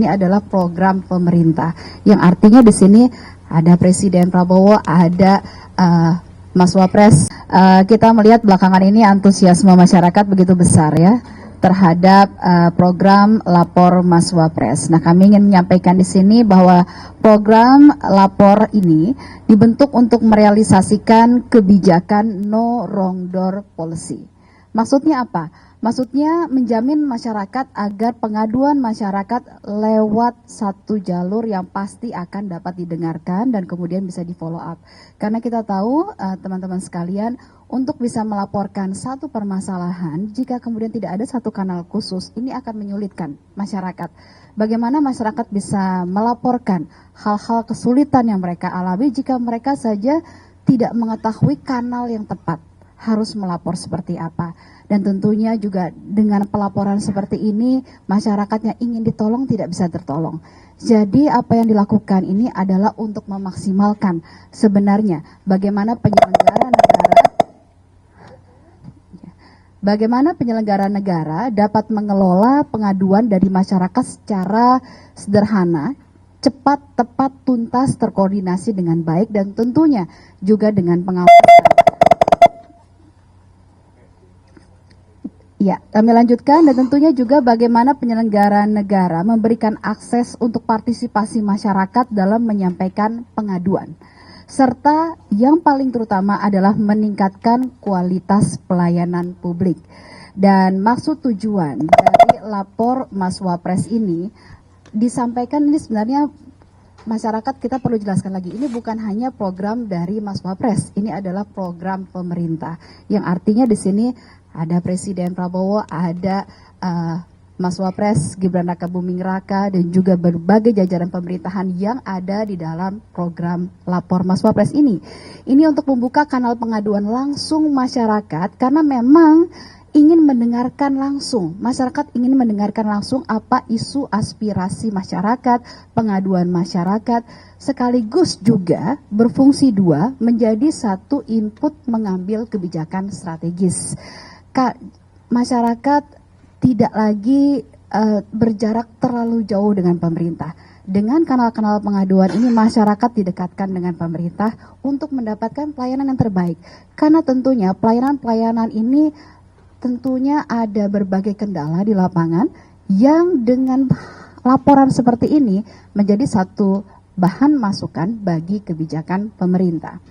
Ini adalah program pemerintah yang artinya di sini ada Presiden Prabowo, ada Mas Wapres. Kita melihat belakangan ini antusiasme masyarakat begitu besar ya terhadap program Lapor Mas Wapres. Nah, kami ingin menyampaikan di sini bahwa program Lapor ini dibentuk untuk merealisasikan kebijakan no wrong door policy. Maksudnya apa? Maksudnya menjamin masyarakat agar pengaduan masyarakat lewat satu jalur yang pasti akan dapat didengarkan dan kemudian bisa di follow up. Karena kita tahu teman-teman sekalian, untuk bisa melaporkan satu permasalahan, jika kemudian tidak ada satu kanal khusus, ini akan menyulitkan masyarakat. Bagaimana masyarakat bisa melaporkan hal-hal kesulitan yang mereka alami jika mereka saja tidak mengetahui kanal yang tepat harus melapor seperti apa. Dan tentunya juga dengan pelaporan seperti ini, masyarakat yang ingin ditolong tidak bisa tertolong. Jadi apa yang dilakukan ini adalah untuk memaksimalkan sebenarnya bagaimana penyelenggara negara dapat mengelola pengaduan dari masyarakat secara sederhana, cepat, tepat, tuntas, terkoordinasi dengan baik, dan tentunya juga dengan pengawasan. Ya, kami lanjutkan, dan tentunya juga bagaimana penyelenggara negara memberikan akses untuk partisipasi masyarakat dalam menyampaikan pengaduan. Serta yang paling terutama adalah meningkatkan kualitas pelayanan publik. Dan maksud tujuan dari Lapor Mas Wapres ini disampaikan ini sebenarnya masyarakat kita perlu jelaskan lagi, ini bukan hanya program dari Mas Wapres, ini adalah program pemerintah. Yang artinya di sini ada Presiden Prabowo, ada Mas Wapres Gibran Rakabuming Raka, dan juga berbagai jajaran pemerintahan yang ada di dalam program Lapor Mas Wapres ini. Ini untuk membuka kanal pengaduan langsung masyarakat, karena memang ingin mendengarkan langsung, masyarakat ingin mendengarkan langsung apa isu aspirasi masyarakat, pengaduan masyarakat, sekaligus juga berfungsi dua, menjadi satu input mengambil kebijakan strategis. Masyarakat tidak lagi berjarak terlalu jauh dengan pemerintah. Dengan kanal-kanal pengaduan ini, masyarakat didekatkan dengan pemerintah untuk mendapatkan pelayanan yang terbaik. Karena tentunya pelayanan-pelayanan ini tentunya ada berbagai kendala di lapangan yang dengan laporan seperti ini menjadi satu bahan masukan bagi kebijakan pemerintah.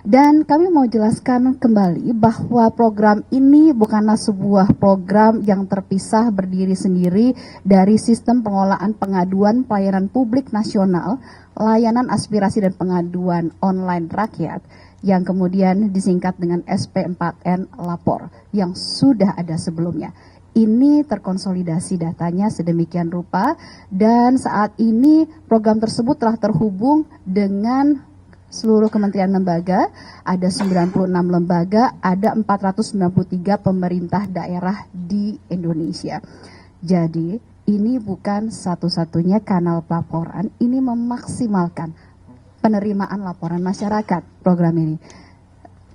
Dan kami mau jelaskan kembali bahwa program ini bukanlah sebuah program yang terpisah berdiri sendiri dari sistem pengolahan pengaduan pelayanan publik nasional, layanan aspirasi dan pengaduan online rakyat, yang kemudian disingkat dengan SP4N Lapor, yang sudah ada sebelumnya. Ini terkonsolidasi datanya sedemikian rupa, dan saat ini program tersebut telah terhubung dengan seluruh kementerian lembaga, ada 96 lembaga, ada 493 pemerintah daerah di Indonesia. Jadi ini bukan satu-satunya kanal pelaporan, ini memaksimalkan penerimaan laporan masyarakat program ini.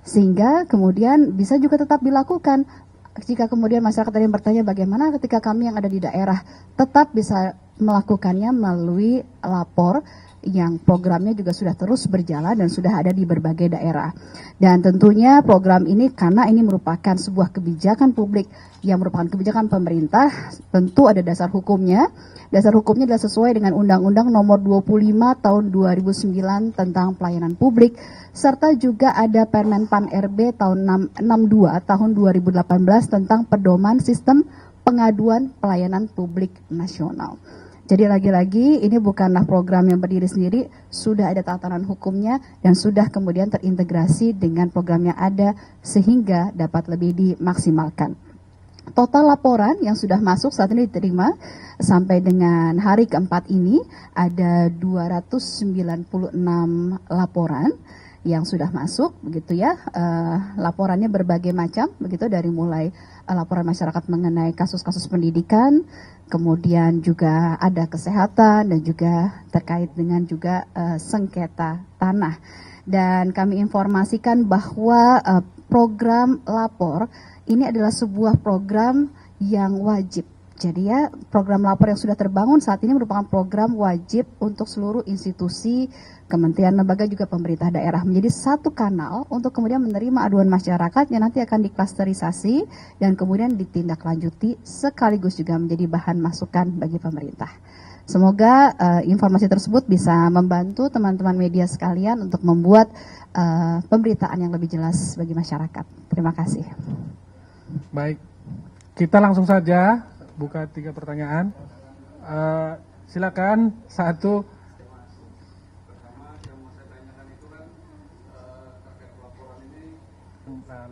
Sehingga kemudian bisa juga tetap dilakukan. Jika kemudian masyarakat ada yang bertanya bagaimana ketika kami yang ada di daerah, tetap bisa melakukannya melalui lapor, yang programnya juga sudah terus berjalan dan sudah ada di berbagai daerah. Dan tentunya program ini, karena ini merupakan sebuah kebijakan publik yang merupakan kebijakan pemerintah, tentu ada dasar hukumnya. Dasar hukumnya adalah sesuai dengan Undang-Undang Nomor 25 Tahun 2009 tentang Pelayanan Publik, serta juga ada Permen Pan RB tahun 62 tahun 2018 tentang Pedoman Sistem Pengaduan Pelayanan Publik Nasional. Jadi lagi-lagi ini bukanlah program yang berdiri sendiri, sudah ada tatanan hukumnya dan sudah kemudian terintegrasi dengan program yang ada sehingga dapat lebih dimaksimalkan. Total laporan yang sudah masuk saat ini diterima sampai dengan hari keempat ini ada 296 laporan yang sudah masuk, begitu ya. Laporannya berbagai macam, begitu, dari mulai laporan masyarakat mengenai kasus-kasus pendidikan, kemudian juga ada kesehatan dan juga terkait dengan juga sengketa tanah. Dan kami informasikan bahwa program lapor ini adalah sebuah program yang wajib Jadi ya, program lapor yang sudah terbangun saat ini merupakan program wajib untuk seluruh institusi, kementerian, lembaga, juga pemerintah daerah. Menjadi satu kanal untuk kemudian menerima aduan masyarakat yang nanti akan diklasterisasi dan kemudian ditindaklanjuti sekaligus juga menjadi bahan masukan bagi pemerintah. Semoga informasi tersebut bisa membantu teman-teman media sekalian untuk membuat pemberitaan yang lebih jelas bagi masyarakat. Terima kasih. Baik, kita langsung saja buka 3 pertanyaan. Silakan satu.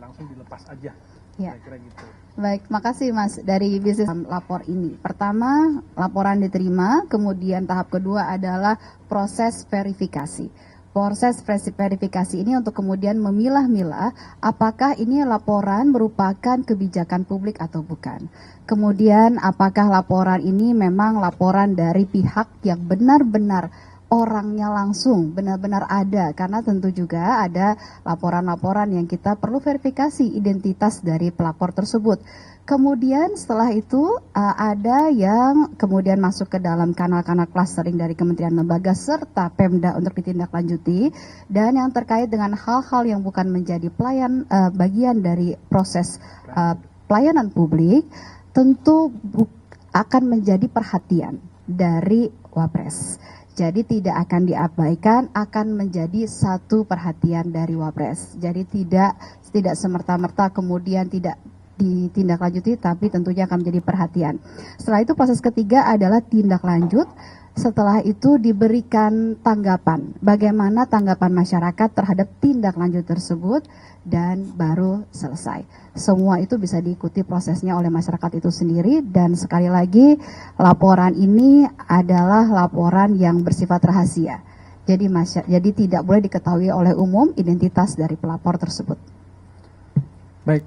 Langsung dilepas aja. Ya. Kira-kira gitu. Baik, makasih Mas dari bisnis lapor ini. Pertama, laporan diterima, kemudian tahap kedua adalah proses verifikasi. Proses verifikasi ini untuk kemudian memilah-milah apakah ini laporan merupakan kebijakan publik atau bukan. Kemudian apakah laporan ini memang laporan dari pihak yang benar-benar orangnya langsung benar-benar ada, karena tentu juga ada laporan-laporan yang kita perlu verifikasi identitas dari pelapor tersebut. Kemudian setelah itu ada yang kemudian masuk ke dalam kanal-kanal clustering dari kementerian lembaga serta Pemda untuk ditindaklanjuti, dan yang terkait dengan hal-hal yang bukan menjadi bagian dari proses pelayanan publik tentu akan menjadi perhatian dari Wapres. Jadi tidak akan diabaikan, akan menjadi satu perhatian dari Wapres. Jadi tidak semerta-merta kemudian tidak ditindaklanjuti, tapi tentunya akan menjadi perhatian. Setelah itu proses ketiga adalah tindak lanjut. Setelah itu diberikan tanggapan, bagaimana tanggapan masyarakat terhadap tindak lanjut tersebut, dan baru selesai. Semua itu bisa diikuti prosesnya oleh masyarakat itu sendiri, dan sekali lagi laporan ini adalah laporan yang bersifat rahasia. Jadi tidak boleh diketahui oleh umum identitas dari pelapor tersebut. Baik.